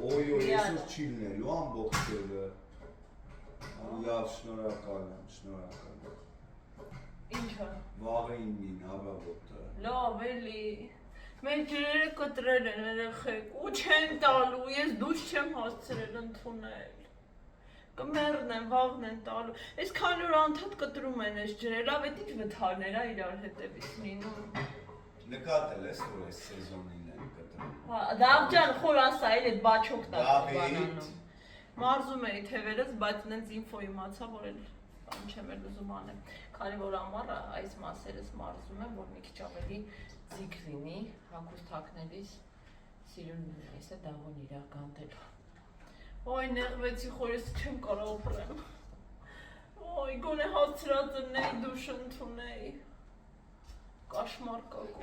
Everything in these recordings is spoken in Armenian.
Օյ, այսօր չի լինելու ամբողջը։ Լավ, շնորհակալ եմ, շնորհակալ եմ։ Ինչա։ Վաղը 9-ին առավոտը։ Լավ էլի։ Մենք ջրերը կտրել են երեխեք, ու չեն տալու, ես դուրս չեմ հասցրել ընդունել։ Կմեռնեն, վաղն են տալու։ Այսքան օր անդադ կտրում են այս ջրերը, լավ է ինչ վթարներ ա իրար հետևից լինում։ Նկատել ես, որ այս սեզոնին են կտրում։ Դավ ջան, խոր ասա էլ այդ բաչոկն ա Դավիթ։ բանանում։ Մարզում էի թևերս, բայց նենց ինֆո իմացա, որ էլ բան չեմ էլ ուզում անեմ։ Քանի որ ամառը այս մասերս մարզում եմ, որ մի քիչ ավելի ձիգ լինի, հագուստ հագնելիս սիրուն այս է դավոն իրականտել։ Ոյ նեղվեցի խորես չեմ կարող ապրեմ։ Ոյ գոնե հասցրած ըննեի դուշ ընդունեի։ Կաշմար կակո։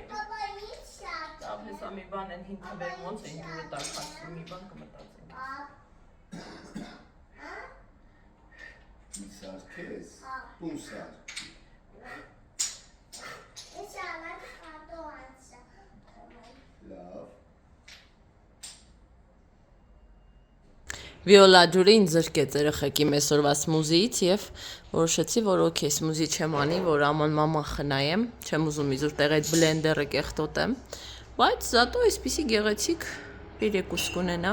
Լավ հեսա մի բան են հին թվեր ոնց են ջուրը տակացում, մի բան կմտածենք։ Իսար քեզ, ուսար։ Լավ։ Վիոլա ջուրը ինձ զրկեց երեխեքի մեսօրվա սմուզիից եւ որոշեցի, որ օքեյ սմուզի չեմ անի, որ աման մաման խնայեմ, չեմ ուզում իզուր տեղ այդ բլենդերը կեղտոտեմ, բայց զատո այսպիսի գեղեցիկ պիրեկուս կունենա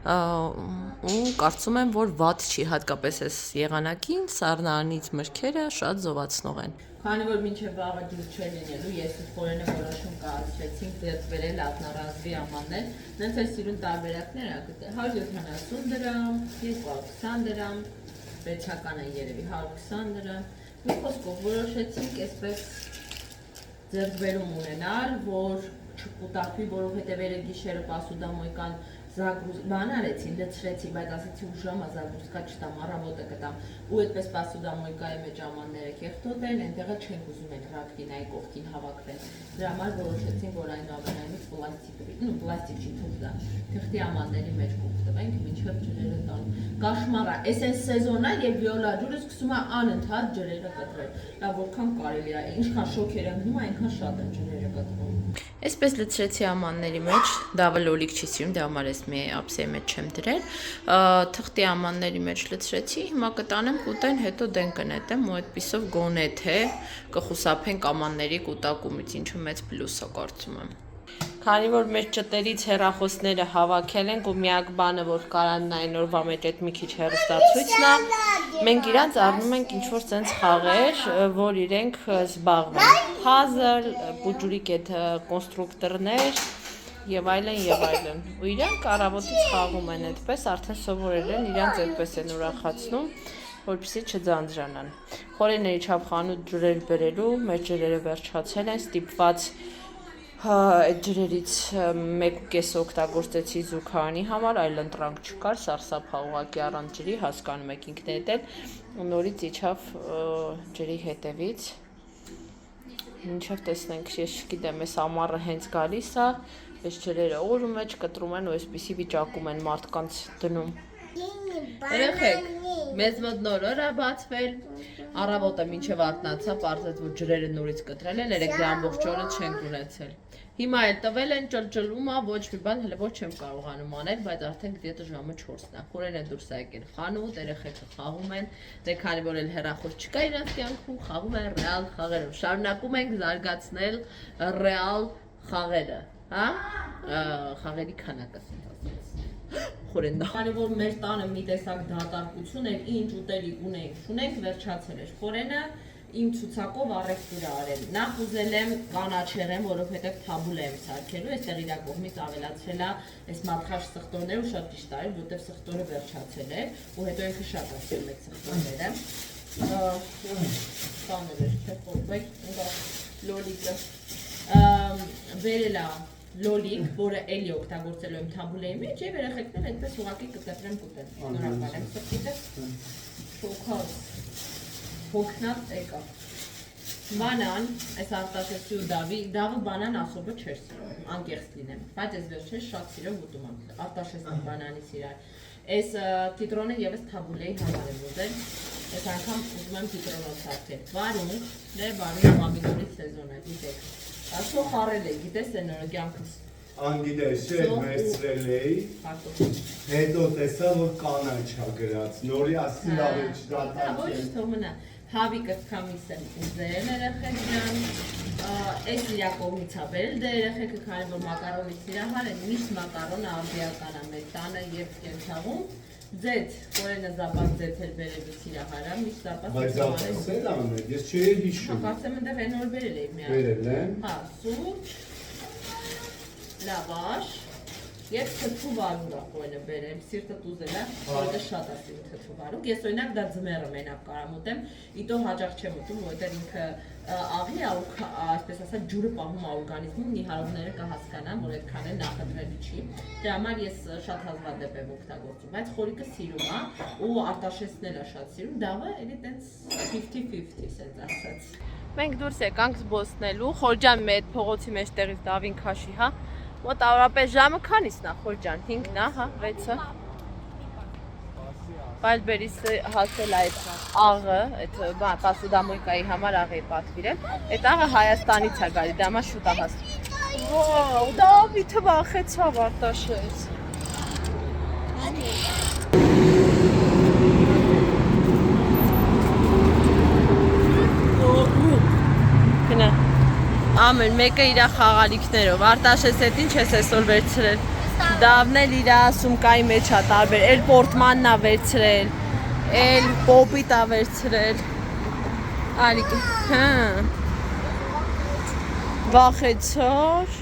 ու կարծում եմ, որ վատ չի հատկապես այս եղանակին, սառնարանից մրգերը շատ զովացնող են։ Քանի որ մինչև վաղը ջուր չէ լինելու, ես ու Խորենը որոշում կայացրեցինք ձեռք բերել ակնառազվի ամաններ, նենց այս սիրուն տարբերակներ ա գտել 170 դրամ, 220 դրամ, վերջական են երևի 120 դրամ։ Մի խոսքով որոշեցինք այսպես ձեռք բերում ունենալ, որ չկուտակվի, որովհետև երեք գիշերը պասուդամոյկան բան արեցի, լցրեցի, բայց ասեցի ուժամա զագրուսկա չտամ, առավոտը կտամ ու այդպես պասուդամոյկայի մեջ ամանները կեղտոտեն, այնտեղը չենք ուզում այդ ռակտինայի կողքին հավաքվեն։ Դրա համար որոշեցին, որ այնուամենայնիվ պլաստիկ չի թուղթ դա, թղթի ամանների մեջ կուտվենք, մինչև ջրերը տան։ Կաշմարա, այս այն սեզոնն է եւ Վիոլա ջուրը սկսում է անընդհատ ջրերը կտրել։ Լավ, որքան կարելի է, ինչքան շոքեր եմ դնում, այնքան շատ են ջրերը կտրում։ Այսպես լցրեցի ամանների մեջ, դավը լոլիկ չի սիրում, դրա համար ես մի ափսեի մեջ չեմ դրել, թղթի ամանների մեջ լցրեցի, հիմա կտանեմ կուտեն, հետո դեն կնետեմ ու այդպիսով գոնե թե կխուսափենք ամանների կուտակումից, ինչը մեծ պլյուս է կարծում եմ։ Քանի որ մեր ճտերից հեռախոսները հավաքել ենք ու միակ բանը, որ կարան այն օրվա մեջ այդ մի քիչ հեռուստացույցն է, մենք իրանց առնում ենք ինչ-որ սենց խաղեր, որ իրենք զբաղվեն։ Puzzle, բուջուրիկ այդ կոնստրուկտորներ եւ այլն, ու իրանք առավոտից խաղում են այդպես, արդեն սովորել են, իրանց այդպես են ուրախացնում, որպեսզի չձանձրանան։ Խորենների չափ խանութ ջրեր բերելու, մեր ջրերը վերջացել են, ստիպված այդ ջրերից 1.5 օգտագործեցի զուգարանի համար, այլ ընտրանք չկար, սարսափա ուղղակի առանց ջրի, հասկանում եք ինքներդ էլ, ու նորից իջավ ջրի հետևից։ Մինչև տեսնենք, ես չգիտեմ, այս ամառը հենց գալիս է, այս ջրերը օրու մեջ կտրում են ու այսպիսի վիճակում են մարդկանց դնում։ Երեխեք, մեզ մոտ նոր օր է բացվել, առավոտը մինչև արթնացա, պարզեց, որ ջրերը նորից կտրել են, երեք դե ամբողջ օրը չենք ունեցել։ Հիմա էլ տվել են ճլճլում է, ոչ մի բան, հələ ոչ չեմ կարողանում անել, բայց արդեն գետը ժամը 4-ն է։ Խորեն է դուրս եկել խանութ, երեխեքը խաղում են, դե քանի որ էլ հեռախոս չկա իրանց կյանքում, խաղում են ռեալ խաղերով։ Շարունակում ենք զարգացնել ռեալ խաղերը, հա? Խաղերի քանակը ասած։ Խորեն դա։ Քանի որ մեր տանը մի տեսակ դատարկություն էր, ինչ ուտելիք ունենք, շունենք, վերջացել էր։ Խորենը իմ ցուցակով առևտուր արել։ Նախ ուզել եմ կանաչեղեն, որովհետև թաբուլե եմ սարքելու, այստեղ իր կողմից ավելացրել է այս մատխաշ սխտորները ու շատ ճիշտ արել, որտեղ սխտորը վերջացել էր, ու հետո ինքը շատ ասել այդ սխտորները։ Տանել էր, թե խորբեք, լոլիկը։ Բերել է լոլիկ, որը էլի օգտագործելու եմ թաբուլեի մեջ, եւ երեխեքն այդպես ուղղակի կկտրեմ կուտեմ։ Շնորհակալ եմ սրտիտը։ Շոքած հոգնած եկա։ Բանան, այս Արտաշեսի ու Դավը բանան ասոբը չէր սիրում, անկեղծ լինեմ, բայց այս վերջերս շատ սիրով ուտում եմ, Արտաշեսն բանանի սիրար։ Այս կիտրոնը եւս թաբուլեի համար եմ ուզել, այս անգամ ուզում եմ կիտրոնով սարքել։ Վարունգ, դե վարունգ պամիդորի սեզոն է, գիտեք։ Ասո խառել է, գիտես այն օրը կյանքս անգիտես չէ, մերցրել էի, հետո տեսա, որ կանաչ ա գրած, նորի ասի լավ է չդատանք Ոչ թողնա, հավիկը կամիս եմ ուզել երեխեք ջան, այս իրա կողմից ա բերել, դե երեխեքը քանի որ մակարոնի սիրահար են, միշտ մակարոնը աբիական է մեր տանը և կենցաղում, ձետ, կորենը զապատ ձետ էլ բերելու սիրահարա, միշտ զապատ Բայց զապատս էլ անել, ես չէի հիշում։ Կարծեմ ընդեղ են որ բերել էի միակ։ Բերել են։ Հա, սուրճ, լավաշ և թթու վարուր ա կորենը բերել, սիրտը տուզել է, որտե շատ է սիրում թթու վարուր, ես օրինակ դա ձմերը մենակ կարամ ուտեմ, իտո հաճախ չեմ ուտում, որտեղ ինքը աղի է, այսպես ասած ջուրը պահում է օրգանիզմում, նիհարողները կհասկանան, որ այդքան է նախընտրելի չի, դրա համար ես շատ հազվադեպ եմ օգտագործում, բայց խորիկը սիրում է ու Արտաշեսն էլ է շատ սիրում, դավը էլի տենց 50-50 սենց ասած։ Մենք դուրս եկանք զբոսնելու, Խորջան մեր փողոցի մեջտեղից Դավին քաշի, հա, մոտավորապես ժամը քանիսն է Խորջան, 5-ն է, հա, 6-ը։ Պայլբերիս հասել այդ աղը, այդ պասուդամույկայի համար աղ էի պատվիրել, այդ աղը Հայաստանից է գալի, դա մա շուտ է հասել։ Վաու, Դավիթը վախեցավ Արտաշես։ Գնա, ամեն մեկը իրա խաղալիքներով, Արտաշես էտ ինչ ես այսօր վերցրել։ Դավն էլ իրա սումկայի մեջ է տարբեր, էլ պորտմանն է վերցրել, էլ պոպիտ է վերցրել, ալիք, վախեցար,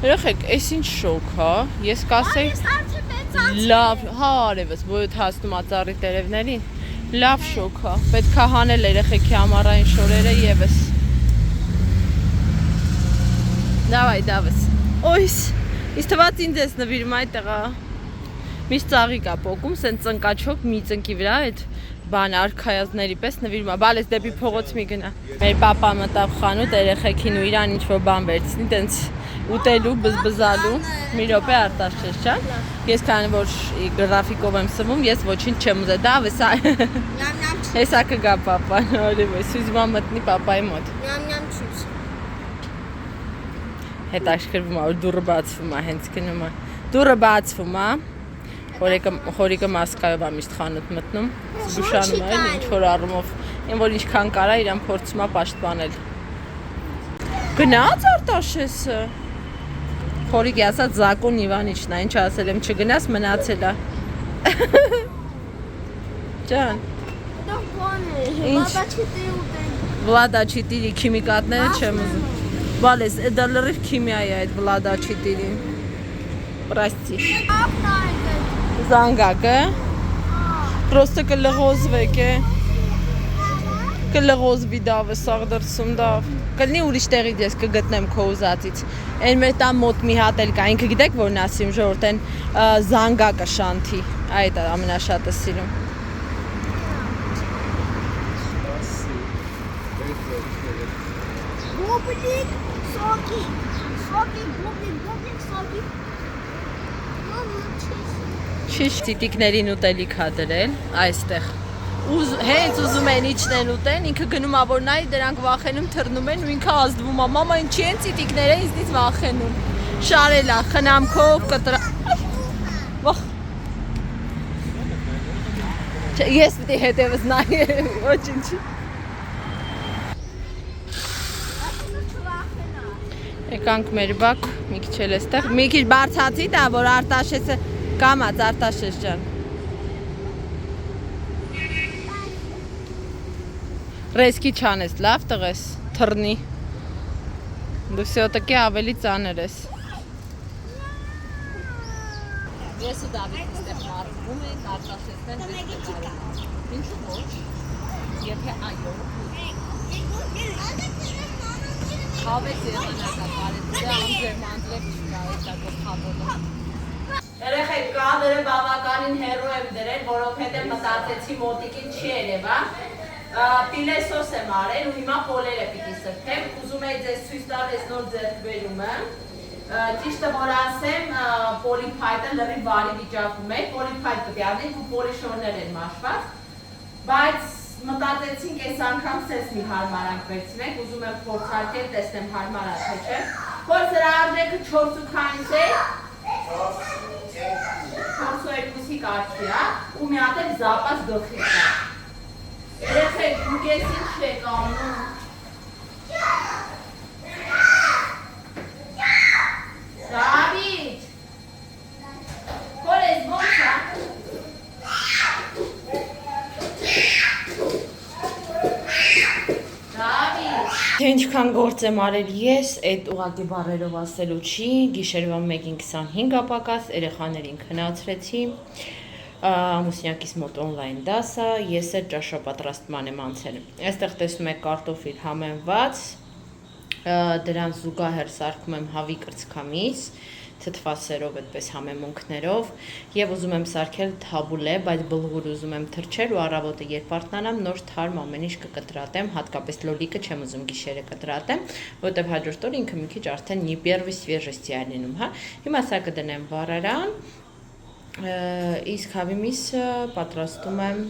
երեխեք, ես ինչ շոք հա, ես կասեի, լավ, հա արևս, ոյոտ հասնում ածարի տերևներին, լավ շոք հա, պետք է հանել երեխեքի ամառային շորերը եվս, դավայ, դավս, օյս, Իս թված ինձ ես նվիրում այդ տղա, միշտ ծաղիկ ա պոկում, սեն ծնկաչոք մի ծնկի վրա այդ բան արքայազների պես նվիրում ա, բալես դեպի փողոց մի գնա։ Մեր պապա մտավ խանութ երեխեքին ու իրան ինչ-որ բան վերցնի, տենց ուտելու, բզբզալու, մի րոպե Արտաշես ջան, ես քանի որ գրաֆիկով եմ սվում, ես ոչինչ չեմ ուզել, դա վեսա, հեսա կգա պապան, օրևս, ուզմա մտնի պապայի մոտ։ Հետաքրքրվում է, որ դուռը բացվում է, հենց գնում է։ Դուռը բացվում է, խորիկը մասկայով է միշտ խանութ մտնում, զգուշանում է, ինչ-որ առումով, այն որ ինչքան կարա իրան փորձում է պաշտպանել։ Գնաց Արտաշեսը։ Խորիկի ասած Զակուն Իվանիչն է, ինչ ասել եմ, չգնաս, մնացել է։ Ջան։ Ինչ։ Վլադաչիտիրի քիմիկատները չեմ ուզում։ Բալես, դա լրիվ քիմիա է այդ վլադաչիտիրին։ Պրաստի։ Զանգակը։ Պրոստը կլղոզվեք է։ Կլղոզվի դավը սաղ դրսում դավ։ Կլնի ուրիշ տեղից ես կգտնեմ քո ուզածից։ Այն մեր տան մոտ մի հատ էլ կա, ինքը գիտեք որն ասիմ ժողորդ են զանգակը շանթի, այդ ամենաշատը սիրում։ Բոբլիկ, սոկի, բոբլիկ, սոկի։ Չիշ տիտիկներին ուտելիք հա դրել, այստեղ։ Հենց ուզում են իջնեն ուտեն, ինքը գնում ա որ նայի դրանք վախենում թռնում են ու ինքը ազդվում ա, մամա ինչի են ծիտիկները ինձնից վախենում։ Շարել ա, խնամքով, կտրա… Վախ… Ես պիտի հետևս նայի, ոչինչ։ Եկանք մեր բակ, մի քիչ էլ էստեղ, մի քիչ բարձացի դա, որ Արտաշեսը կամած Արտաշես ջան։ Ռեսկի չանես, լավ տղես, թռնի։ Դու սյոտակի ավելի ծանր ես։ Ես ու Դավիթ ստեղ մարվում ենք, Արտաշեսն են դեպի կարում։ Ինչու ոչ, եթե այո։ Հավեց եղանակա կարեց, դա անձեր մանձրև չկա էտակով խավորը։ Երեխեք կադրը բավականին հեռու եմ դրել, որովհետև մտածեցի մոտիկին չի երևա։ Պիլեսոս եմ արել ու հիմա պոլերը պիտի սրբեմ, ուզում էի ձեզ ցույց տալ այս նոր ձեռքբերումը։ Ճիշտը որ ասեմ, պոլիփայտը լրիվ բարի վիճակում է, պոլիփայտ պետք է առնենք ու պոլիշորներ են մաշված, բայց մտածեցինք այս անգամ սես մի հարմարանք վերցնենք, ուզում եմ փորձարկել, տեսնեմ հարմար է թե չէ։ Որ սրա արժեքը 4 ու քանից է։ 4.2-ի կարգի, հա, ու մի հատ էլ զապաս գլխի կա։ Երեխեք, դուք ես ինչ եք անում։ Դավիթ։ Որ ես ո՞նց է։ Թե ինչքան գործ եմ արել ես, այդ ուղղակի բառերով ասելու չի, գիշերվա 1:25 ապակաս, երեխաներին քնացրեցի, ամուսնյակիս մոտ օնլայն դաս է, ես էլ ճաշապատրաստման եմ անցել։ Այստեղ տեսնում եք կարտոֆիլ համեմված, դրան զուգահեռ սարքում եմ հավի կրծքամիս, թթվասերով այդպես համեմունքներով եւ ուզում եմ սարքել թաբուլե, բայց բլղուր ուզում եմ թրջել ու առավոտը երբ արթնանամ նոր թարմ ամեն ինչ կկտրատեմ, հատկապես լոլիկը չեմ ուզում գիշերը կտրատեմ, որտեւ հաջորդ օր ինքը մի քիչ արդեն не первый свежести է լինում, հա։ Հիմա սա կդնեմ վառարան, իսկ հավի միսը պատրաստում եմ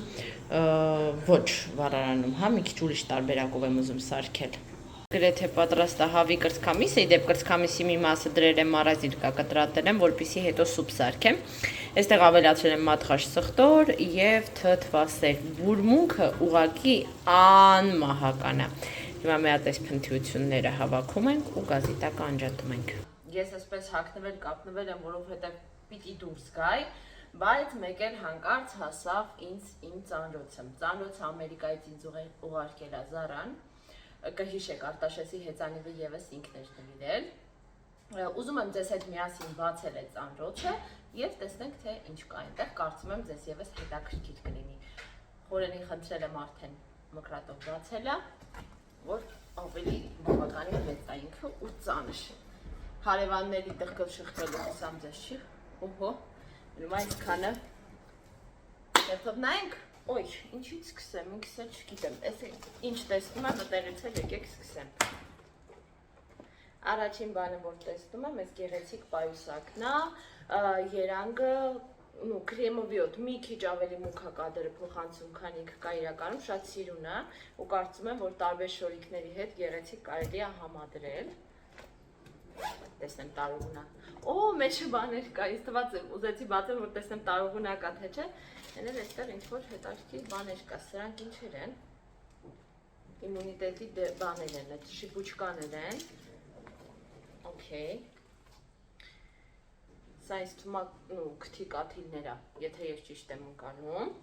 ոչ վառարանում, հա, մի քիչ ուրիշ տարբերակով եմ ուզում սարքել։ Գրեթե պատրաստ է հավի կրծքամիսը, իդեպ կրծքամիսի մի մասը դրել եմ մարազիրկա կտրատել եմ, որպեսզի հետո սուպ սարքեմ։ Այստեղ ավելացրել եմ մատխաշ սխտոր եւ թթվասեր։ Բուրմունքը ուղակի անմահական է։ Հիմա մի հատ այս փնթիությունները հավաքում ենք ու գազի տակ անջատում ենք։ Ես այսպես հագնվել, կապնվել եմ, որովհետեւ պիտի դուրս գայ, բայց մեկ էլ հանկարծ հասավ ինձ իմ ծանրոցը։ Ծանրոցը Ամերիկայից ինձ ուղարկել է Զարան։ Կհիշեք, Արտաշեսի հեծանիվը եւս ինքն էր նվիրել։ Ուզում եմ ձեզ հետ միասին բացել այդ ծանրոցը եւ տեսնենք թե ինչ կա այնտեղ, կարծում եմ ձեզ եւս հետաքրքիր կլինի։ Խորենին խնդրել եմ արդեն մկրատով բացելա, որ ավելի բավականին մեծ է ինքը ու ծանր։ Հարևանների տղկով շղթելու հուսամ ձեզ չի։ Օհո, հիմա այսքանը երբով նայենք։ Ոյ, ինչից սկսեմ, ինքս էլ չգիտեմ, այս ինչ տեսնում եմ, այդտեղից էլ եկեք սկսեմ։ Առաջին բանը, որ տեսնում եմ, այս գեղեցիկ պայուսակն է, երանգը, կրեմովիոտ, մի քիչ ավելի մուգ է կադրը փոխանցում, քան ինքը կա իրականում, շատ սիրուն է, ու կարծում եմ, որ տարբեր շորիկների հետ գեղեցիկ կարելի է համադրել։ Տեսնեմ տարողունա։ Օ, մեջը բաներ կա, ինձ թվաց եմ, ուզեցի բացեմ, որ տեսնեմ տարողունա կա, թե չէ։ Ենել այստեղ ինչ-որ հետաքրքիր բաներ կա, սրանք ինչեր են, իմունիտետի բաներ են, այդ շիպուչկաներ են, օքեյ, սա ինձ թվում է քթի կաթիլներ է, եթե ես ճիշտ եմ ընկալում,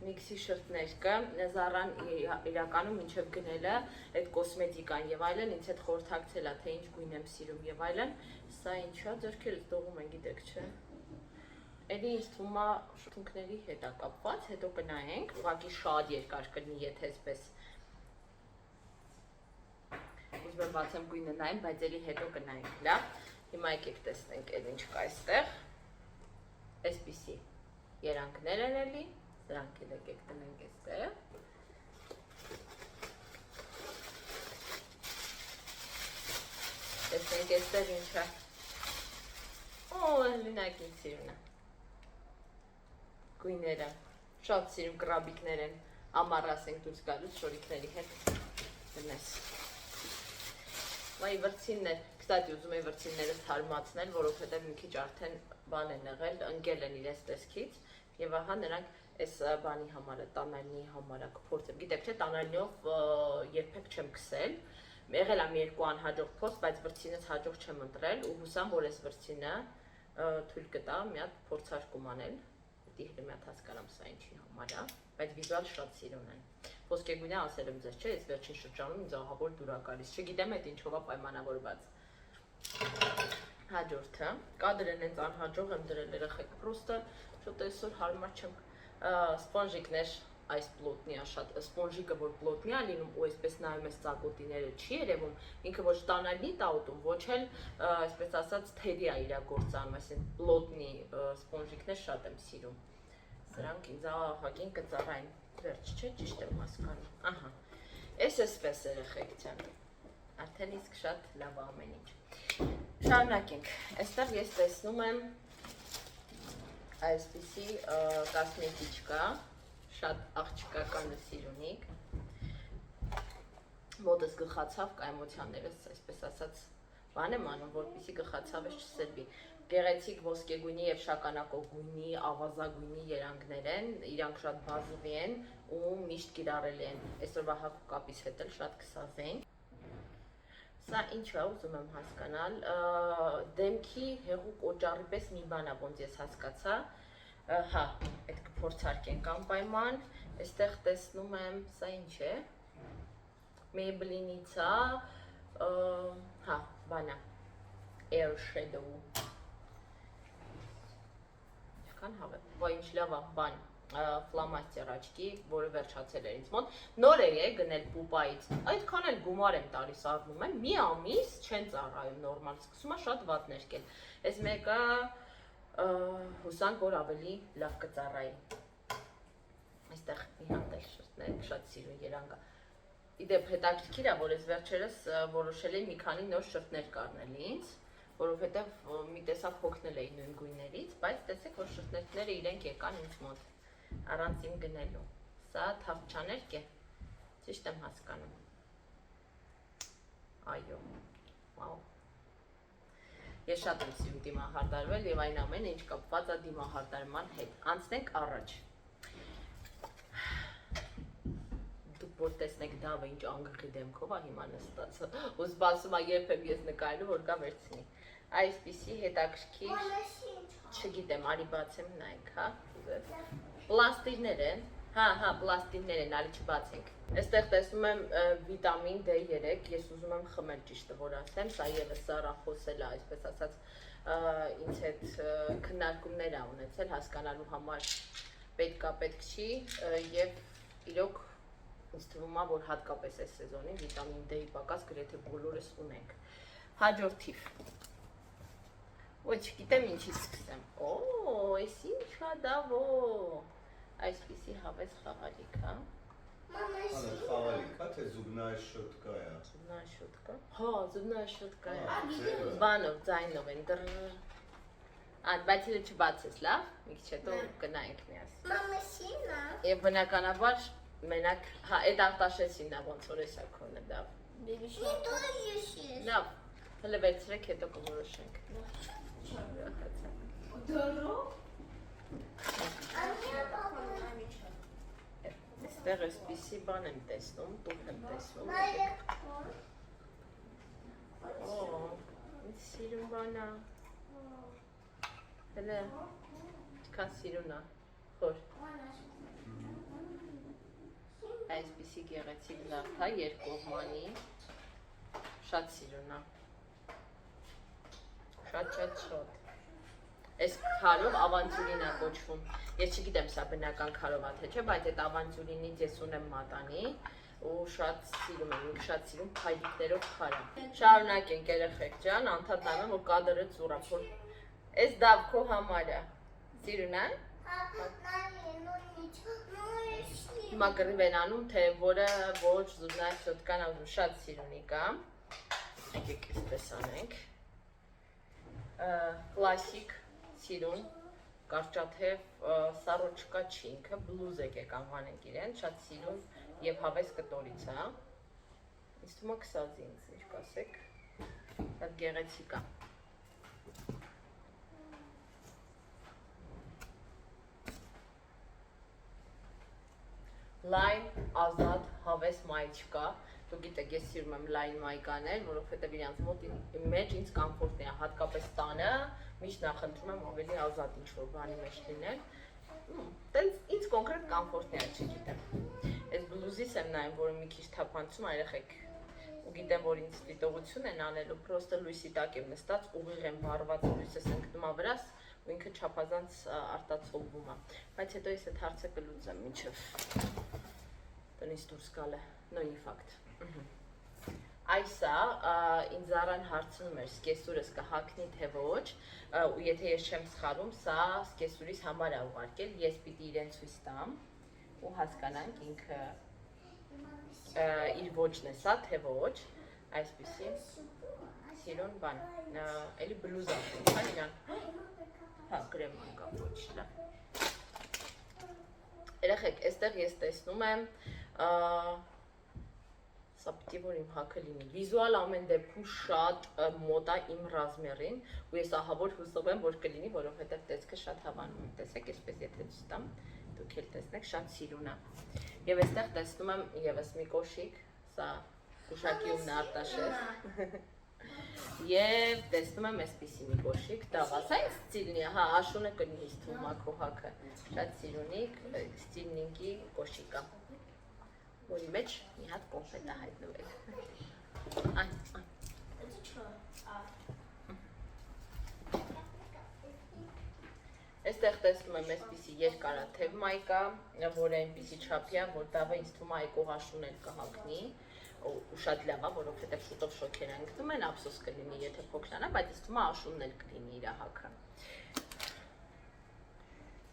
միքսի շրտներ կա, Զարան իրականում ինչև գնելը, այդ կոսմետիկան եւ այլն, ինձ հետ խորհրդակցել է, թե ինչ գույն եմ սիրում եւ այլն, սա ինչա, ձեռքերս դողում են, գիտեք, չէ։ Էլի ինձ թվում է շրթունքների հետ է կապված, հետո կնայենք, ուղղակի շատ երկար կլինի, եթե այսպես ուզում եմ բացեմ գույնը նայեմ, բայց էլի հետո կնայենք, լավ։ Հիմա եկեք տեսնենք էլ ինչ կա այստեղ։ Այսպիսի երանգներ են էլի, դրանք էլ եկեք տնենք այստեղ։ Տեսնենք այստեղ ինչ է։ Օ, լինակ ինձ սիրուն է։ Գույները, շատ սիրում կրաբիկներ են, ամառաս ենք դուրս գալուց շորիկների հետ դնես։ Մայի վրցիններ, կստատի ուզում եմ վրցինները թարմացնել, որովհետև մի քիչ արդեն բան են եղել, ընկել են իրենց տեսքից եւ ահա նրանք այս բանի համար է, տանալնի համար է կփորձեմ, գիտեք չէ, տանալնիով երբեք չեմ քսել, եղել եմ երկու անհաջող փորձ, բայց վրցինս հաջող չեմ ընտրել ու հուսամ, որ այս վրցինը թույլ կտա մի հատ փորձարկում անել, դի մի հատ հասկանամ սա ինչի համար է, բայց վիզուալ շատ սիրուն են։ Ոսկեգույնը ասել եմ ձեզ, չէ, այս վերջին շրջանում ինձ ահավոր դուր է գալիս, չգիտեմ այդ ինչով է պայմանավորված։ Հաջորդը, կադրեն հենց անհաջող եմ դրել երեխեք, պրոստը շուտ այսօր հարմար չեմ սպոնժիկներ այս պլոտնի է շատ, սպոնժիկը որ պլոտնի է լինում ու այսպես նայում ես ծակոտիները չի երևում, ինքը ոչ տանալնի տաուտում, ոչ էլ այսպես ասած թերի է իրա գործանում, այսին պլոտնի սպոնժիկներ շատ եմ սիրում, սրանք ինձ ահագին կծառային վերջ չէ, ճիշտ եմ հասկանում, ահա, այս այսպես երեխեք չեմ, արդեն իսկ շատ լավ ամեն ինչ, շարունակենք, այստեղ ես տեսնում եմ այսպիսի կոսմետիկա, շատ աղջկականը սիրունիկ, մոտս գլխացավ կայմություններս, այսպես ասած, բան եմ անում, որպեսզի գլխացավս չսրբի։ Գեղեցիկ ոսկեգույնի եւ շագանակով գույնի, ավազագույնի երանգներ են, իրանք շատ բազովի են ու միշտ կիրառելի են։ Այսօրվա հագու կապից հետ էլ շատ կսազենք։ Սա ինչ է ուզում եմ հասկանալ, դեմքի հեղուկ օճառի պես մի բան է, ոնց ես հասկացա։ Հա, այդ կփորձարկենք անպայման։ Այստեղ տեսնում եմ, սա ինչ է։ Maybelline-ից է, հա, բանա, Air Shadow։ Ինչքան հավե, ոյ ինչ լավ է, բան, ֆլամաստեր աչքի, որը վերջացել էր ինձ մոտ։ Նոր է գնել Պուպայից, այդքան էլ գումար եմ տալիս առնում եմ, մի ամիս չեն ծառայում նորմալ, սկսում է շատ վատ ներկել։ Այս մեկը հուսանք, որ ավելի լավ կծառայի։ Այստեղ իհանտ էլ շրտներ, շատ սիրուն երանգ է։ Իդեպ հետաքրքիր է, որ ես վերջերս որոշել էի մի քանի նոր շրտներ կառնել ինձ, որովհետև մի տեսակ հոգնել էի նույն գույներից, բայց տեսեք, որ շրտներները իրենք եկան ինձ մոտ, առանց իմ գնելու։ Սա թավջաներկ է, ճիշտ եմ հասկանում։ Այո, վաու։ Ես շատ եմ սիրում դիմահարդարվել եւ այն ամենը, ինչ կապված է դիմահարդարման հետ։ Անցնենք առաջ։ Որ տեսնեք դավը ինչ անգղի դեմքով է հիմա նստած, ու սպասում է երբ եմ ես նկարելու, որ գա վերցնի։ Այսպիսի հետաքրքիր, չգիտեմ, արի բացեմ նայեք, հա, պլաստիրներ են, հա, պլաստիրներ են, արի չբացենք։ Այստեղ տեսնում եմ վիտամին D3, ես ուզում եմ խմել ճիշտը, որ ասեմ, սա եւս Սարա խոսել է, այսպես ասած, ինձ հետ քննարկումներ ա ունեցել, հասկանալու համար պետք չի, եւ իրոք ինձ թվում է, որ հատկապես այս սեզոնին վիտամին D-ի պակաս գրեթե բոլորս ունենք։ Հաջորդ թիվ։ Ոչ, չգիտեմ ինչից սկսեմ։ Օ, այս ինչ է դավո։ Այսպիսի հավես խաղալիք, հա։ Она խաղալիք, թե զուբնայ շոտկա է։ Զուբնայ շոտկա։ Հա, զուբնայ շոտկա է։ Բանով, ձայնով են դր։ Բայց իլը չբացես, լավ։ Մի քիչ հետո կնայենք միասին։ Մամասինա։ Եվ բնականաբար մենակ, հա, այդ արտաշեսին է ոնց որ էսա քոնը դա։ Հետո ես։ Լավ, հələ վերցրեք, հետո կորոշենք։ Դորո։ Այստեղ էսպիսի բան եմ տեսնում, տուփ եմ տեսնում։ Օ, ինձ սիրուն բան է։ Հələ, ինչքան սիրուն է, խոր։ Այսպիսի գեղեցիկ զարդա երկկողմանի, շատ սիրուն է, շատ։ Այս քարով ավանտյուրին է կոչվում, ես չգիտեմ սա բնական քարով է թե չէ, բայց այդ ավանտյուրինից ես ունեմ մատանի ու շատ սիրում եմ, ինք շատ սիրում փայլիկներով քար է։ Շարունակենք երեխեք ջան, անդադ նայում եմ, որ կադրը ծուռ է, որ այս դավ քո համար է, սիրուն է։ Հիմա կռիվ են անում, թե որը ոչ զուբնայ շոտկան ուզում, շատ սիրունի կա։ Եկեք այսպես անենք։ Կլասիկ սիրուն, կարճաթև սառոչկա չի ինքը, բլուզ եկեք անվանենք իրեն, շատ սիրուն եւ հավես կտորից է։ Ինձ թվում է կսազի ինձ, ինչ կասեք։ Շատ գեղեցիկ է։ Լայն, ազատ, հավես մայ չկա, դու գիտեք, ես սիրում եմ լայն մայկաներ, որովհետև իրանց մոտ մեջ ինձ կամֆորտն է, հատկապես տանը, միշտ նախընտրում եմ ավելի ազատ ինչ-որ բանի մեջ լինել, տենց ինձ կոնկրետ կամֆորտն է, չգիտեմ, այս բլուզիս եմ նայում, որը մի քիչ թափանցում է, երեխեք, ու գիտեմ, որ ինձ դիտողություն են անելու, պրոստը լույսի տակ եմ նստած, ուղիղ եմ վառված լույսս ընկնում է վրաս, ու ինքը չափազանց արտացոլվում է, բայց հետո ես այդ հարցը կլուծեմ մինչև տնից դուրս գալը, նույնի ֆակտ։ Այսա, ինձ Զարան հարցնում էր, սկեսուրս կհագնի թե ոչ, ու եթե ես չեմ սխալում, սա սկեսուրիս համար է ուղարկել, ես պիտի իրեն ցույց տամ, ու հասկանանք ինքը իր ոչն է սա, թե ոչ, այսպիսի սիրուն բան, էլի բլուզա շունչ, հա իրան, հա, գրեման կա ոչ, լավ։ Երեխեք, այստեղ ես տեսնում եմ Սա պիտի որ իմ հակը լինի։ Վիզուալ ամեն դեպքում շատ մոտ է իմ ռազմերին, ու ես ահավոր հուսով եմ, որ կլինի, որովհետև տեսքը շատ հավանում եմ։ Տեսեք, այսպես եթե ցույց տամ, դուք էլ տեսնեք, շատ սիրուն է։ Եվ այստեղ տեսնում եմ եւս մի կոշիկ, սա Ուշակիումն է Արտաշես։ Եվ տեսնում եմ այսպիսի մի կոշիկ, դավաս, այս ստիլնի է, հա, աշունը կլինի թվում մաքրո հակը։ Շատ սիրունիկ, ստիլնինգի կոշիկ է։ Որի մեջ մի հատ կոնֆետ է հայտնվել։ Այն։ Այստեղ տեսնում եմ այսպիսի երկարաթև մայկա, որը այնպիսի չափի է, որ դավը ինձ թվում է այկող աշուն էլ կհագնի, ու շատ լավ է, որովհետև շուտով շոքեր են գտնում են, ափսոս կլինի, եթե փոքրանա, բայց ինձ թվում է աշունն էլ կլինի իր հագը։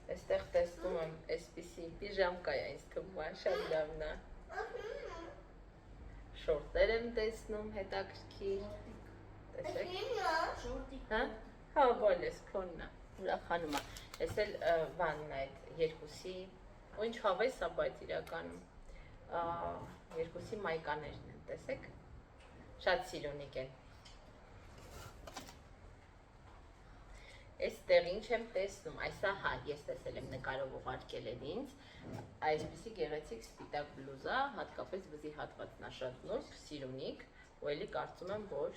Այստեղ տեսնում եմ այսպիսի պիժամկա է, ինձ թվում է, շատ լավն է։ Շորտեր եմ տեսնում, հետաքրքիր։ Տեսեք։ Հա? Հա, բոլես, քոնն է։ Ուրախանում է։ Ես էլ բանն է այդ երկուսի, ու ինչ հավես է, բայց իրականում երկուսի մայկաներն են, տեսեք։ Շատ սիրունիկ են։ Այստեղ ինչ եմ տեսնում, այսա հա, ես տեսել եմ նկարով ուղարկել են ինձ, այսպիսի գեղեցիկ սպիտակ բլուզա, հատկապես վզի հատվածն է շատ նուրբ, սիրունիկ, ու էլի կարծում եմ, որ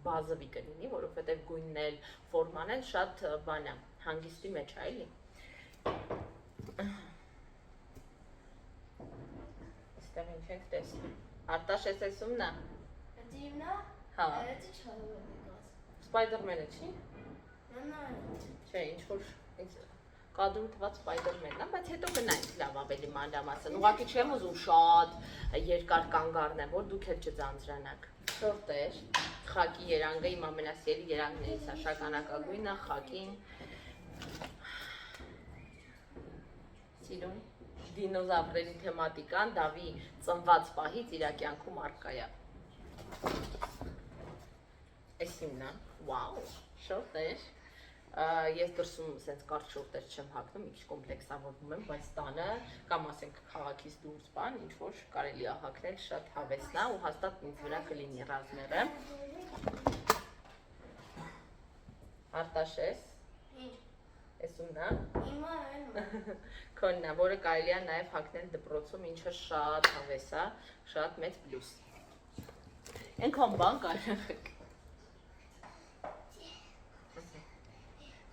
բազովի կլինի, որովհետև գույնն էլ, ֆորման էլ շատ բան է, հանգիստի մեջ է, էլի։ Այստեղ ինչ ենք տեսնում։ Արտաշես էսումն է։ Հա։ Սպայդերմենը չի։ Չէ, ինչ-որ կադրում թված Սպայդերմենն է, բայց հետո գնայինք լավ ավելի մանրամասն։ Ուղղակի չեմ ուզում շատ երկար կանգ առնեմ, որ դուք էլ չձանձրանաք։ Շորտեր, խակի երանգը, իմ ամենասիրելի երանգներից է, շագանակագույնը, խակին։ Սիրուն, դինոզավրերի թեմատիկան, դավի ծնված պահից իր կյանքում առկա է։ Էս իմն է, վաու, շորտեր։ Ես դրսում սենց կարճ շորտեր չեմ հագնում, մի քիչ կոմպլեքսավորվում եմ, բայց տանը կամ ասենք քաղաքից դուրս բան, ինչ որ կարելի է հագնել, շատ հավեսն է ու հաստատ ինձ վրա կլինի ռազմերը։ Արտաշես։ Էսումն է։ Քոնն է, որը կարելի է նաև հագնել դպրոցում, ինչը շատ հավես է, շատ մեծ պլյուս։ Էնքան բան կարելի է։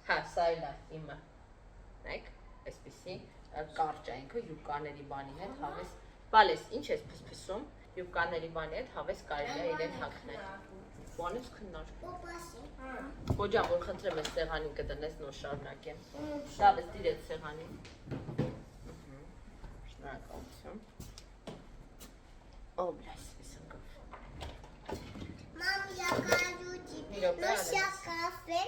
Հա, սա էլ է իմը, նայք, այսպիսի կարճ է ինքը, յուբկաների բանի հետ հավես, բալես, ինչ ես պսպսում, յուբկաների բանի հետ հավես կարելի է իրեն հագնել։ Բանից քննար։ Ոջա, որ խնդրեմ ես սեղանին կդնես, նոր շարունակեմ։ Դավես դիրեց սեղանին։ Շնորհակալություն։ Օ, բլայս, իսնկով։ Мам, я хочу тебе. Ну, сейчас кафе,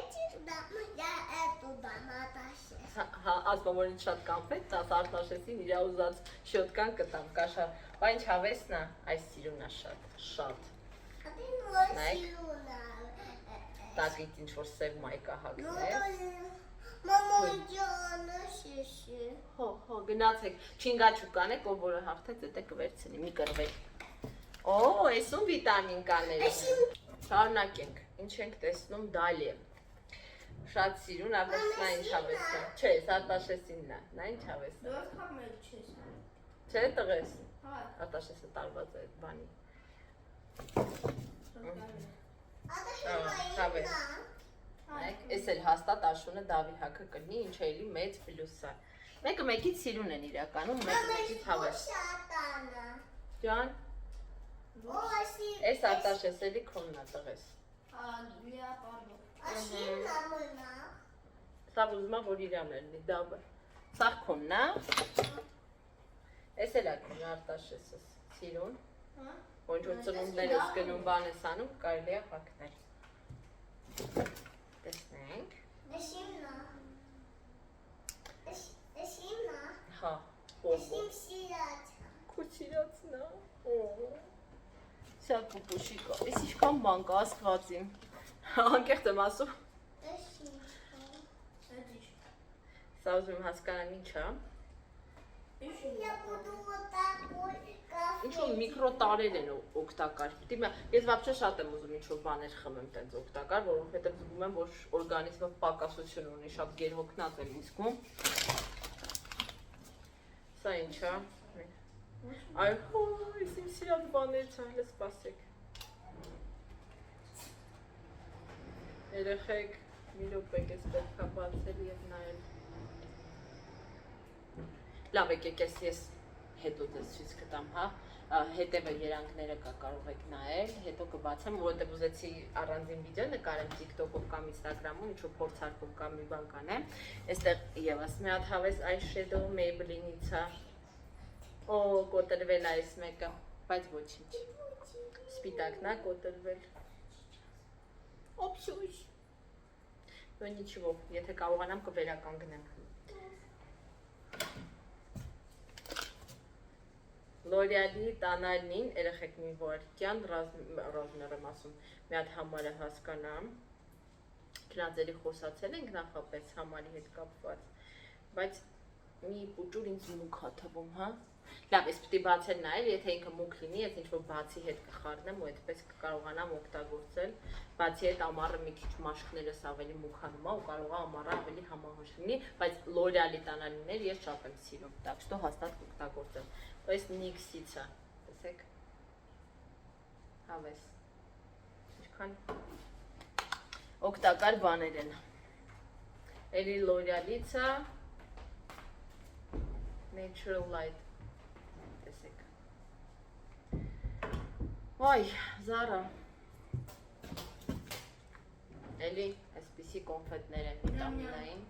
да, я эту дам, Арташес. Հա, ասում որ ինձ շատ կամփետ, տաս Արտաշեսին իր ուզած շոտկան կտամ, կաշա, բա ինչ հավեսն է, այս սիրուն է շատ։ А ты носила. Տակից ինչ որ սև մայկա հագնել։ Մամա, ջանը շիշի։ Հո, գնացեք, չինգաչուկ կանեք, ով որը հաղթեց, դե կվերցնի, մի կռվեք։ Օ, էսում վիտամին կաներ։ Շարունակենք, ինչ ենք տեսնում դալի։ Շատ սիրուն, ապես նա ինչ հավես է։ Չէ, Արտաշեսինն է, նա ինչ հավես է։ Չէ, տղես։ Արտաշեսը տարված է այդ բանի։ Հավես։ Էս էլ հաստատ աշունը դավի հագը կլինի, ինչ էլի մեծ պլյուս է։ Մեկը մեկից սիրուն են իրականում, մեկը մեկից հավես։ Ջան։ Էս Արտաշես էլի քոնն է տղես։ Սա ուզում է, որ իրան էլի դավը։ Սա քոնն է։ Էս էլ է քոնը Արտաշեսս, սիրուն։ Ոնչ որ ծնունդներս գնում բան ես անում, կարելի է հագնել։ Տեսնենք։ Հա, բոմբո։ Քո սիրածն է։ Սա պուպուշիկա, ես ինչքան բան կա աստված իմ։ Անկեղծ եմ ասում։ Սա ուզում եմ հասկանամ ինչ է։ Я буду вот такой Ինչ-որ միկրո տարեր են օգտակար։ Ես вообще շատ եմ ուզում ինչ-որ բաներ խմեմ տենց օգտակար, որովհետև զգում եմ, որ օրգանիզմը պակասություն ունի, շատ գերհոգնած եմ զգում։ Սա ինչ է։ Այ հույս իմ սիրած բաներից է, հենց սպասեք։ Երեխեք, մի րոպե ես պետք է բացել եւ նայել։ Լավ եկեք ես հետո դες ցույց կտամ, հա։ Հետևը երանգները կարող եք նայել, հետո կբացեմ, որովհետև ուզեցի առանձին վիդեո նկարեմ TikTok-ով կամ Instagram-ում, ինչ-որ փորձարկում կամ մի բան կանեմ։ Այստեղ եւս մի հատ հավես eyeshadow Maybelline-ից է։ Օ, կոտրվել է այս մեկը, բայց ոչինչ։ Սպիտակն է կոտրվել։ Օպսյուս։ Ну ничего, եթե կարողանամ կվերականգնեմ։ L'Oreal-ի տանալին, երեխեք մի վարքյան, ռազմեր եմ ասում, մի հատ համարը հասկանամ, քնածերի խոսացել ենք նախապես համարի հետ կապված, բայց մի պուճուր ինձ մուկ հա թվում, հա։ Լավ, ես պիտի բացել նայել, եթե ինքը մուկ լինի, ես ինչ-որ բացի հետ կխառնեմ ու այդպես կկարողանամ օգտագործել, բացի հետ ամառը մի քիչ մաշկներս ավելի մուկանում է ու կարող է ամառը ավելի համահոш լինի, բայց L'Oreal-ի տանալիներ ես շատ եմ սիրում, так что հաստատ կօգտագործեմ։ Այս NYX-ից է, տեսեք, հավես, ինչքան օգտակար բաներ են, էլի L'Oreal-ից է, Natural Light, տեսեք, վայ, Zara, էլի, այսպիսի կոնֆետներ են վիտամինային,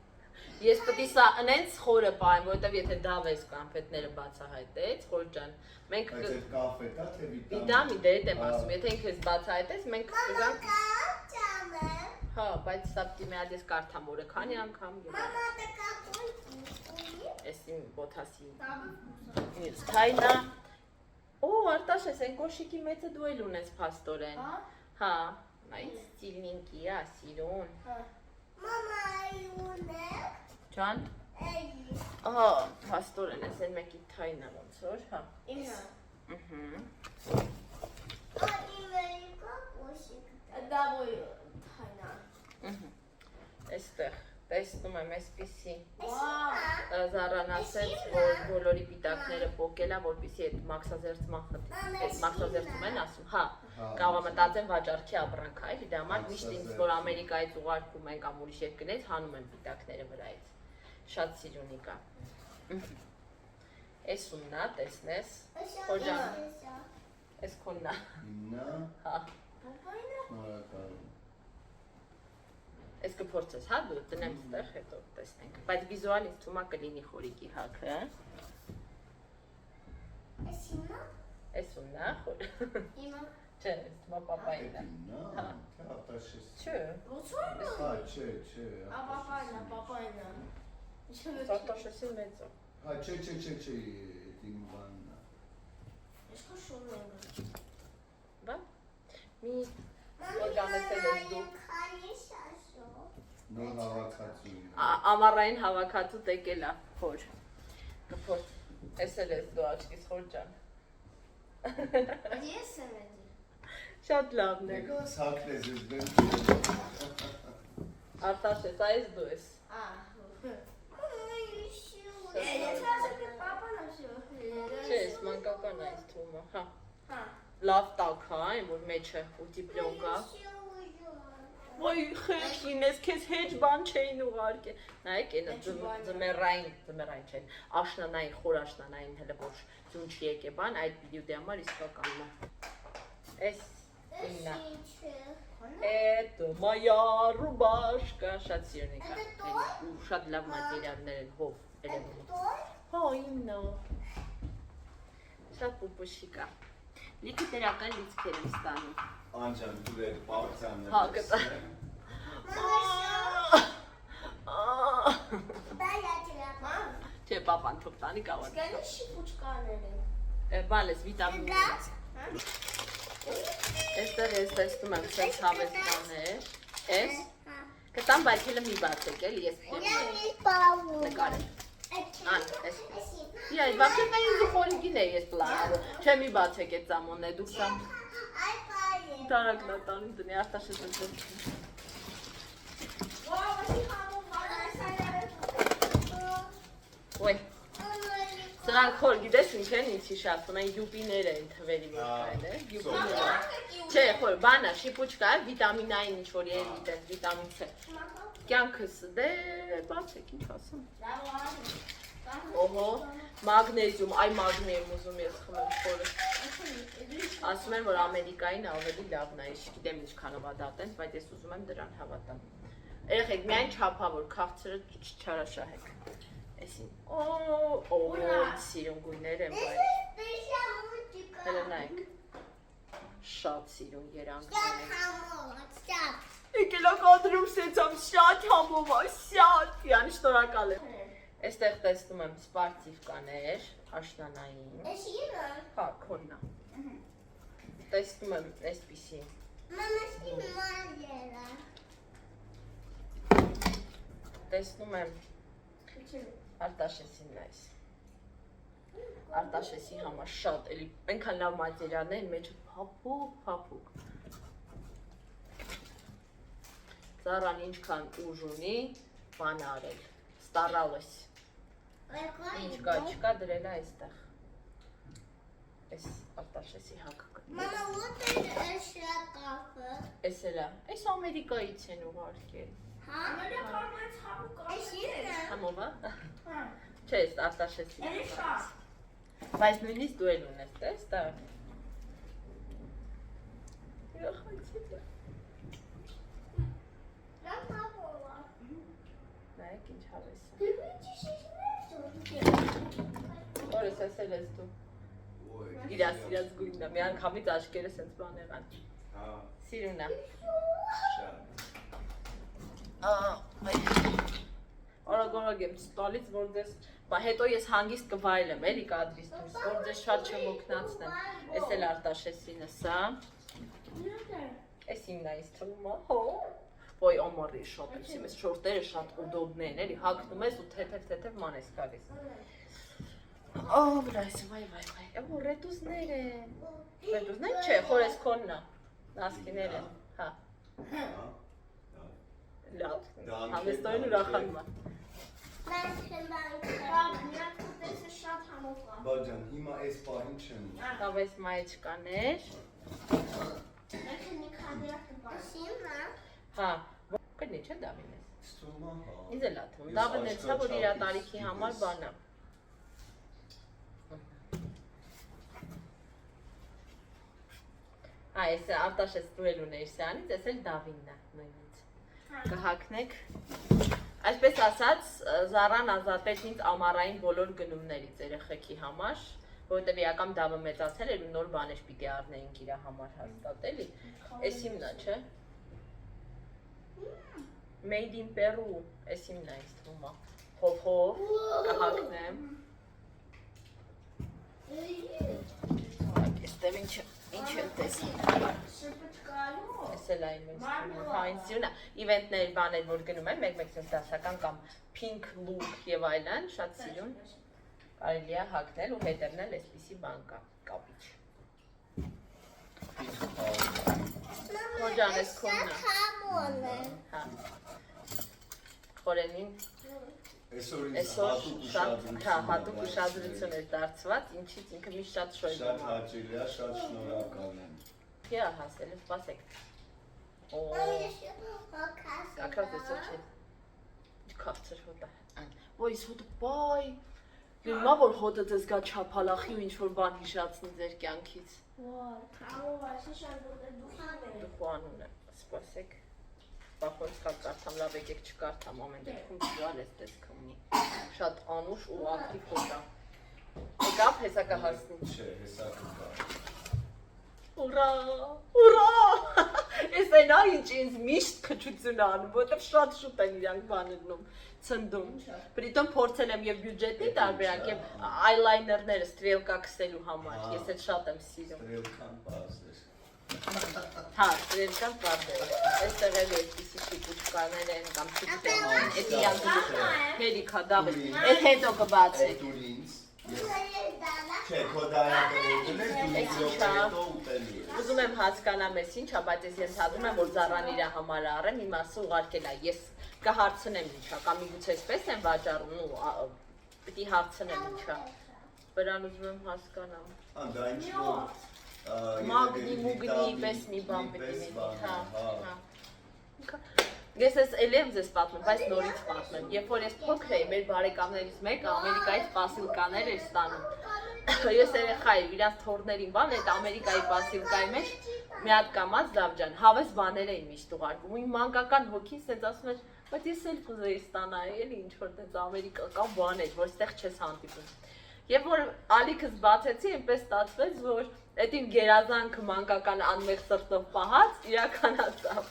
Ես պետք է սա ընենց խորը պայեմ, որովհետև եթե դավես կոնֆետները բացահայտեց, խոր ջան, մենք կաֆետա թե վիտամին դե եմ ասում, եթե ինքս բացահայտես, մենք կգանք Հա, բայց սա պիտի մի հատ ես կարդամ օրը քանի անգամ Մամա տկա Էս իմ բոթասի Թայնա Օ, Արտաշես, են կոշիկի մեծը դու էլ ունես փաստորեն Հա, այս ստիլնինքի է, սիրուն Մամա ունեք Ջան Ահա, փաստորեն ես են մեկի թայնա ոնց որ, հա Ինը Իմերիկա կոշիկ Դա ոյ թայնա Էստեղ, տեսնում եմ այսպիսի Զարան ասեց, որ բոլորի պիտակները պոկել է, որպիսի այդ մաքսազերծման մաքսազերծում են ասում, հա, կարող մտածեմ վաճառքի ապրանք է, դա համար միշտ ինձ որ Ամերիկայից ուղարկում են կամ ուրիշ երկրներից հանում են պիտակները վրայից, շատ սիրունի կա Էս ումնա, տեսնես, խոջան, էս քոննա, հա, Ես կփորձես, հա, դու տնեմ ստեղ, հետո տեսնենք, բայց վիզուալ ինձ թվում է կլինի խորիկի հաքը, Էս իմա Էս ումնա, խոր, Իմա չէ, ես թվում է պապայինը, չէ, Պապայինա Սարտաշեսի մեծը, չէ, իմ բանն է Ես քո շորն եմ բա, մի օրգանեսել ես դու, նոր հավաքածու ամառային հավաքածու տեկել է, խոր, կփորձ, ես էլ ես դու աչքիս խոր ջան, Ես եմ էդի շատ լավն է, Ցակն ես ես բեմ Արտաշես, այս դու ես, Ես ասեմ է պապան ասում չէ, ես մանկական այս թվում է, հա, լավ տակ հա, այն որ մեջը ուտիպլոն կա, Ոյ խեք ինես, կեզ հեջ բան չէին ուղարկե, նայեք ենը ձմերային չեն, աշնանային, խոր աշնանային հելը որ ձուն չի եկ է բան, այդ բիդիու դեամար իսկականն է, ես իննա, էտո մայա ռուբաշկա, շատ սիրուն եկա, շատ լավ մատիրյալներ են հով, հո իննա, շատ պուպուշի կա, լիքը տերական լիցքեր եմ ստանում, Անջան դու էր պարծանը Հա, կտա Չէ, պապան թող տանի կավար Գանի շիպուչկաներ են Բալես, վիտամին Էստեղ ես տեսնում եմ սենց հավես բաներ Ես կտամ բայքելը մի բացեք էլ ես նկարեմ Այս։ Իա, вообще նա ինձ խորիկին է ես պլանավորել։ Չէ, մի բացեք այդ ծամոնը, դուք սամ։ Ay, padre. Տարակն տանի դնի արտաշես դեպք։ Ոյ։ Սրանք խոր գիտես ինչ են ինչի շատում են յուպիներ են թվերի մեջ կայել, յուպիներ։ Չէ, խոր, բանա, շիպուչկա է, վիտամինային ինչ որ երիտ է, վիտամին C։ Կյանքս դե բացեք, ինչ ասում։ Օհո, մագնեզիում, այ մագնիում ուզում ես խմեմ խորը։ Ասում են, որ Ամերիկային ավելի լավն է, ես չգիտեմ ինչքանով է դատենց, բայց ես ուզում եմ դրան հավատամ։ Երեխեք, միայն չափավոր քաղցրը չարաշահեք։ Այսին, սիրուն գույներ եմ բայց, հելը նայք, շատ սիրուն երանգներ եմ։ Եկել ակադրում սեցամ շատ համովա, շատ, յանի շտորակալ եմ։ Այստեղ տեսնում եմ սպարտիվկաներ, աշնանային, հա, քոննա։ Տեսնում եմ այսպիսի։ Տեսնում եմ Արտաշեսին նայս։ Արտաշեսի համար շատ, էլի այնքան լավ մատերիալներ են, մեջը փափուկ։ Զարան ինչքան ուժ ունի, բան արել, ստարալես։ Ինչ կա, չկա դրել է այստեղ։ Այս Արտաշեսի հակը։ Mama, what is a cafe? Այս էլա, այս Ամերիկայից են ուղարկել։ Համովա։ Չէ, այս Արտաշեսի։ Բայց նույնիսկ դու էլ ունես, տես, դա։ Յախացիտ է։ Նայեք ինչ հավես է։ Որս ասել ես դու։ Իրա սիրած գույնն է, մի անգամից աչքերը սենց բան եղան։ Սիրուն է։ Արագ եմ տալից, որ դες, հետո ես հանգիստ կվայելեմ, էլի կադրից դուրս, որ դες շատ չմոքնացնեմ։ Ես էլ Արտաշեսինը սա։ Ես իմն է ինձ թվում է, հո։ Ոյ ամարի շատ ուսիմ, ես շորտերը շատ ուդոբն են, էլի հագնում ես ու թեթև ման ես գալիս։ Վրայս, վայ, ու ռետուզներ են։ Ռետուզներ չէ, խոր ես քոննա, նասկիներ են, հա։ Լավ, համեստոյն ուրախանում է։ Բաջան, հիմա այս պահին չեմ։ Լավ ես մայեչկաներ։ Հա, կնի չէ դավին ես։ Ստումա, հա։ Ինձ էլ աթվում, դավն էցա, որ իրա տարիքի համար բանա։ Հա, ես Արտաշես դու էլ ունեիր սյանից, ես էլ դավինն է նույնից։ Կհակնեք։ Այսպես ասած, Զարան ազատեց ինձ ամառային բոլոր գնումներից երեխեքի համար, որովհետև իրական դավը մեծացել էր ու նոր բաներ պիտի առնեինք իրա համար հաստատ, էլի։ Էս իմն է, չէ։ Made in Peru, էս իմն է ինձ թվում է։ Հով, կհակնեմ։ Այստեղ ինչ են տեսնում։ Ես էլ այն ինձ թվում է, հա ինձ սիրուն է, իվենտներ բաներ որ գնում են, մեկ սենց դասական կամ pink look և այլն, շատ սիրուն, կարելի է հակնել ու հետևն էլ այսպիսի բան կա, կապիչ։ Հոջան ես քոնն է, հա, խորենին, այսօր հատուկ ուշադրություն էր դարձված, ինչից ինքը մի շատ շոյ Շատ հաճելի է, շատ շնորհակալ եմ։ Կիա հասել է, սպասեք։ Ակրած էսօր չէ։ Ինչ քաղցր հոտ է։ Ոյ, ես հոտը բայ։ Հիմա որ հոտը ձեզ գա չափալախի ու ինչ-որ բան հիշացնի ձեր կյանքից։ Դուխան ունեմ, սպասեք։ Բախորս կարդամ, լավ եկեք չկարդամ, ամեն դեպքում չուալ ես տեսք ունի։ Շատ անուշ ու ակտիվ հոտ է։ Եկավ հեսակա հասնի։ Չէ, հեսակը կա։ Ուրա, ուրա, ես այն ինչ ինձ միշտ քչություն անում, որովհետև շատ շուտ են իրանք բաներնում, ցնդում։ Պրիտոմ փորձել եմ եւ բյուջետի տարբերանք եւ այլայներները ստրելկա քսելու համար, ես էլ շատ եմ սիրում։ Ստրելկան բազ էր։ Հա, սրել կան պարդերը։ Այստեղ էլ էսպիսի շիպուչկաներ են կամ շիպուչկաներ, էտի յանդուլուխ հերիքա դավես, էտ հետո կբացի։ Դու ինձ, չէ, քո դարակը դու Ուզում եմ հասկանամ ես ինչա, բայց ես ենթադրում եմ, որ Զառան իր համար առեմ, իմ ասը ուղարկել է, ես կհարցնեմ ինչա, կամ միգուցե էսպես եմ վաճառում, պիտի հարցնեմ ինչա, վրան ուզում եմ հասկանամ։ Դա ինչ որ Մագնի, մուգնի, պես մի բան պիտի լինի, հա։ Ես ես էլ եմ ձեզ պատմում, բայց նորից պատմեմ, երբ որ ես փոքր էի, մեր բարեկամներից մեկը Ամերիկայից պասիլկաներ էր ստանում։ Ես երեխա էի, իրանց թորներին բան, այդ Ամերիկայի պասիլկայի մեջ մի հատ կամած դավջան, հավես բաներ էին միշտ ուղարկում, ու իմ մանկական հոգին սենց ասում էր, բայց ես էլ կուզեի ստանալ, էլի ինչ որ տենց ամերիկական բան էր, որ ստեղ չես հանդիպում։ Եվ որ ալիքս բացեցի, այնպես ստացվեց, որ այդ իմ գերազանքը մանկական անմեղ սրտով պահած իրականացավ։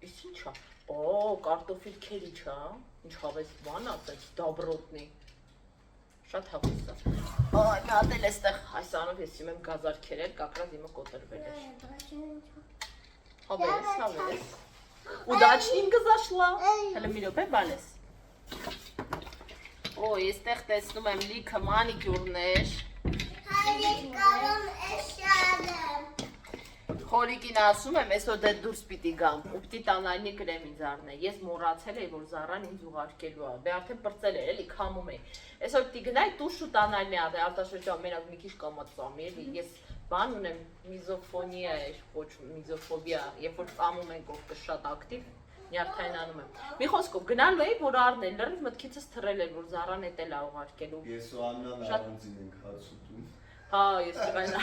Իսկ ինչա։ Օ, կարտոֆիլ քերի չա։ Ինչ հավես բան ասեց, դաբրոտնի։ Շատ հավես է։ Այ, մի հատ էլ էստեղ այս անով ես իմեմ գազար քերել, կակրած իմը կոտրվել էր։ Հավես։ Удачненько зашла։ Հələ մի րոպե բալես։ Օ, ես տեղ տեսնում եմ լիքը մանիկյուրներ։ Խորիկին ասում եմ, այսօր դե դուրս պիտի գամ, ու պիտի տանալնի կրեմ ինձ առնե։ Ես մոռացել էի, որ Զառան ինձ ուղարկելու է, բե արդեն պրծել էր, էլի քամում էի։ Այսօր պիտի գնայի տուշ ու տանալնի ադե, արտաշրջան մենակ մի քիչ կամացամ, էլի, ես բան ունեմ, միզոֆոնիա էր, ոչ միզոֆոբիա, երբ որ ծամում ենք ովքեր շատ ակտիվ, նյարդայնանում եմ։ Մի խոսքով գնալու էի, որ առնել, լրիվ մտքիցս թռել էր, որ Զառան էտել է ուղարկելու։ Ես ու Աննան առանձին ենք հաց ուտում։ Հա, ես տղայնա։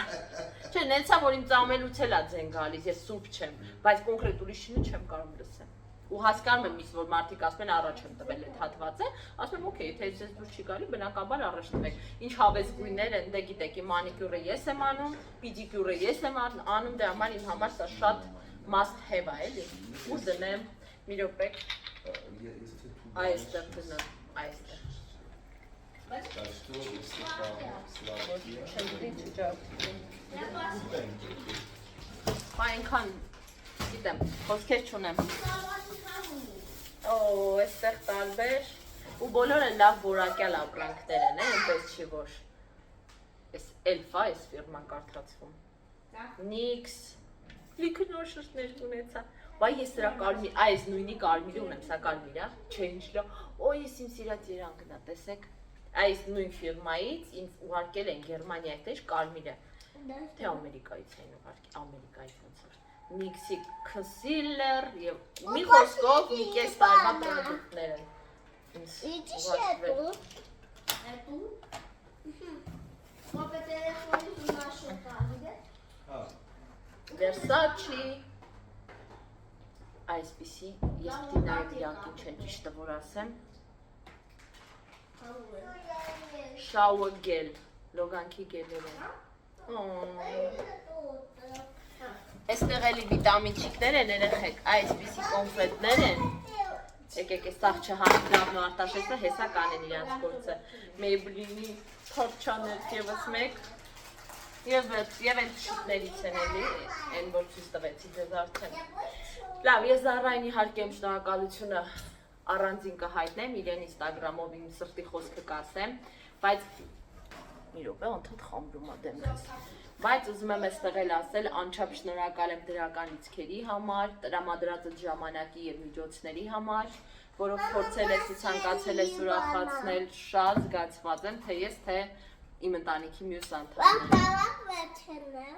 Չէ, նենցա, որ իմ ծամելուց էլ է ձեն գալիս, ես սուրբ չեմ, բայց կոնկրետ ուրիշինը չեմ կարող լսեմ։ Ու հասկանում եմ իսկ որ մարդիկ ասում են առաջ եմ տվել այդ հատվածը, ասում եմ օքեյ, թե ես դուրս չի գալի, բնականաբար առաջ տվեք։ Ինչ հավես գույներ են, դե գիտեք, իմ մանիկյուրը ես եմ անում, պիդիկյուրը ես եմ անում, դե համար իմ համար սա շատ must have է, էլի։ Ու դնեմ, մի րոպե։ Այստեղ դնեմ, այստեղ։ Այնքան գիտեմ, խոսքեր չունեմ։ Օ, այստեղ տարբեր ու բոլորը լավ որակյալ ապրանքներ են, այնպես չի որ։ Այս Elf-ա, այս ֆիրման կարդացվում։ Nix, լիքը նոր շրթներ ունեցա։ Բայ ես դրա կարմիր, այս նույնի կարմիրը ունեմ, սա կարմիր է, չէ ինչ լավ։ Օ, ես իմ սիրած երանգն է, տեսեք։ Այս նույն ֆիրմայից ինձ ուղարկել են Գերմանիայից էր կարմիրը, թե Ամերիկայից են ուղարկել, Ամերիկայից ոնց որ Nix-ի concealer եւ մի խոսքով մի կես տարվա պրոդուկտներ են։ Իդիշ է դու։ Մոպե տելեֆոնի իմաշը տալի։ Հա։ Versace այսպիսի ես պիտի նայեմ իրանքին չեն ճիշտը որ ասեմ Shower gel, լոգանքի գելեր են Այստեղ էլի վիտամինչիկներ են երեխեք, այսպիսի կոնֆետներ են Եկեք ես տաղ չհանդիգավն ու արտաշեսը հեսա կանեն իրանց գործը Maybelline-ի թորչաներ եվս մեկ Եվ են շուտներից են էլի, են որ ցույց տվեցի ձեզ արդեն Լավ, ես Զառային իհարկե իմ շնորհակալությունը առանձին կհայտնեմ, իրեն ինստագրամով իմ սրտի խոսքը կասեմ, բայց մի րոպե ոնց խամրում է դեմքս։ Բայց ուզում եմ այստեղ էլ ասել, անչափ շնորհակալ եմ դրական լիցքերի համար, տրամադրած այդ ժամանակի եւ միջոցների համար, որով փորձել ես ու ցանկացել ես ուրախացնել, շատ զգացված եմ, թե ես թե իմ ընտանիքի մյուս անդամները։